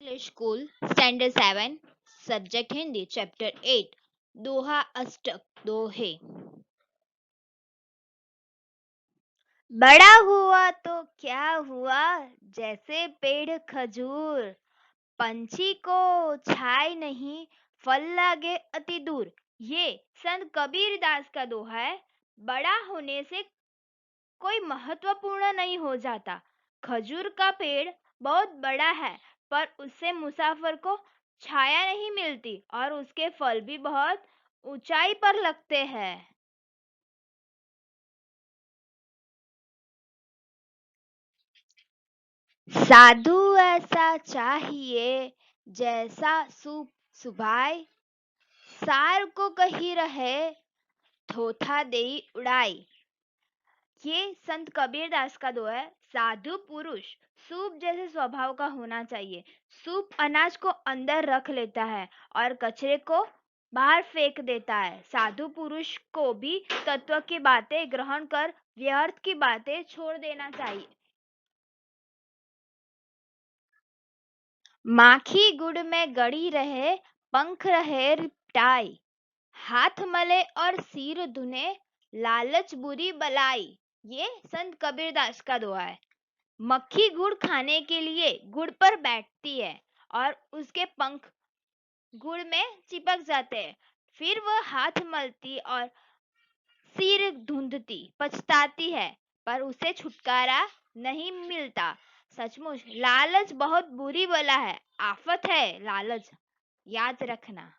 English School, Standard 7, Subject Hindi, Chapter 8, दोहा अष्टक दोहे। बड़ा हुआ तो क्या हुआ, जैसे पेड़ खजूर, पंछी को छाए नहीं, फल लागे अति दूर। ये संत कबीर दास का दोहा है। बड़ा होने से कोई महत्वपूर्ण नहीं हो जाता। खजूर का पेड़ बहुत बड़ा है, पर उससे मुसाफिर को छाया नहीं मिलती और उसके फल भी बहुत ऊंचाई पर लगते हैं। साधु ऐसा चाहिए, जैसा सुभाए, सार को कही रहे, थोथा देई उड़ाई। ये संत कबीर दास का दोहा है। साधु पुरुष सूप जैसे स्वभाव का होना चाहिए। सूप अनाज को अंदर रख लेता है और कचरे को बाहर फेंक देता है। साधु पुरुष को भी तत्व की बातें ग्रहण कर व्यर्थ की बातें छोड़ देना चाहिए। माखी गुड़ में गड़ी रहे, पंख रहे रिपटाई, हाथ मले और सिर धुने, लालच बुरी बलाई। ये संत कबीरदास का दोहा है। मक्खी गुड़ खाने के लिए गुड़ पर बैठती है और उसके पंख गुड़ में चिपक जाते हैं। फिर वह हाथ मलती और सिर धुंधती पछताती है, पर उसे छुटकारा नहीं मिलता। सचमुच लालच बहुत बुरी बला है, आफत है लालच, याद रखना।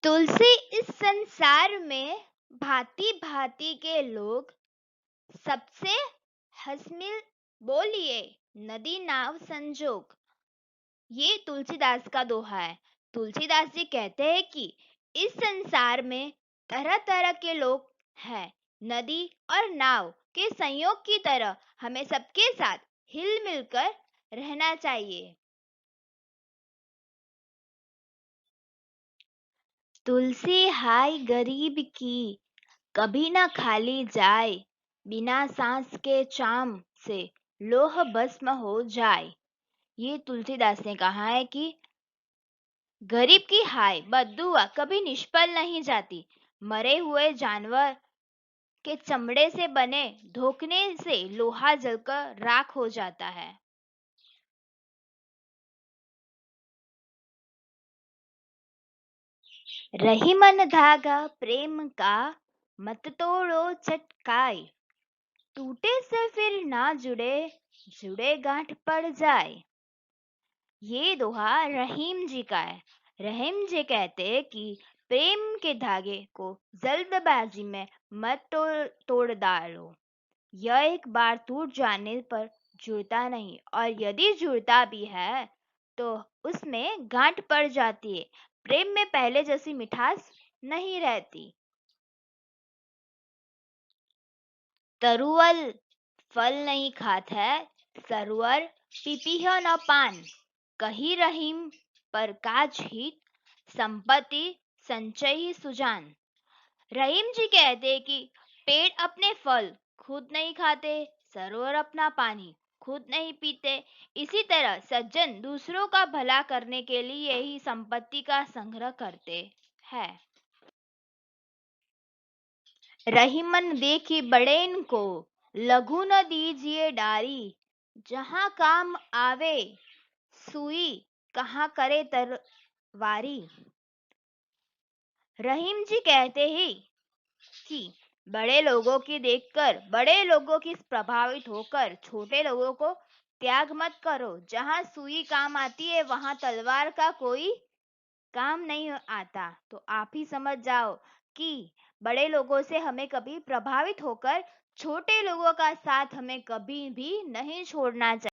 तुलसी इस संसार में भांति भांति के लोग, सबसे हंसमिल बोलिए, नदी नाव संजोग। ये तुलसीदास का दोहा है। तुलसीदास जी कहते हैं कि इस संसार में तरह तरह के लोग हैं। नदी और नाव के संयोग की तरह हमें सबके साथ हिल मिलकर रहना चाहिए। तुलसी हाय गरीब की, कभी ना खाली जाए, बिना सांस के चाम से लोह भस्म हो जाए। ये तुलसीदास ने कहा है कि गरीब की हाय बद्दुआ कभी निष्फल नहीं जाती। मरे हुए जानवर के चमड़े से बने धोखने से लोहा जलकर राख हो जाता है। रही मन धागा प्रेम का, मत तोड़ो चटकाए, टूटे से फिर ना जुड़े, जुड़े गांठ पड़ जाए। ये दोहा रहीम जी का है। रहीम जी कहते हैं कि प्रेम के धागे को जल्दबाजी में मत तोड़ डालो। यह एक बार टूट जाने पर जुड़ता नहीं, और यदि जुड़ता भी है तो उसमें गांठ पड़ जाती है। प्रेम में पहले जैसी मिठास नहीं रहती। तरुअल फल नहीं खात है, सरवर पीपीह न पान, कही रहीम पर काज हित, संपत्ति संचय सुजान। रहीम जी कहते हैं कि पेड़ अपने फल खुद नहीं खाते, सरोवर अपना पानी खुद नहीं पीते। इसी तरह सज्जन दूसरों का भला करने के लिए ही संपत्ति का संग्रह करते हैं। रहीमन देखी बड़ेन को, लघु न दीजिए डारी, जहाँ काम आवे सुई, कहाँ करे तरवारी। रहीम जी कहते हैं कि बड़े लोगों की देखकर, बड़े लोगों की प्रभावित होकर छोटे लोगों को त्याग मत करो। जहाँ सुई काम आती है वहां तलवार का कोई काम नहीं आता। तो आप ही समझ जाओ कि बड़े लोगों से हमें कभी प्रभावित होकर छोटे लोगों का साथ हमें कभी भी नहीं छोड़ना चाहिए।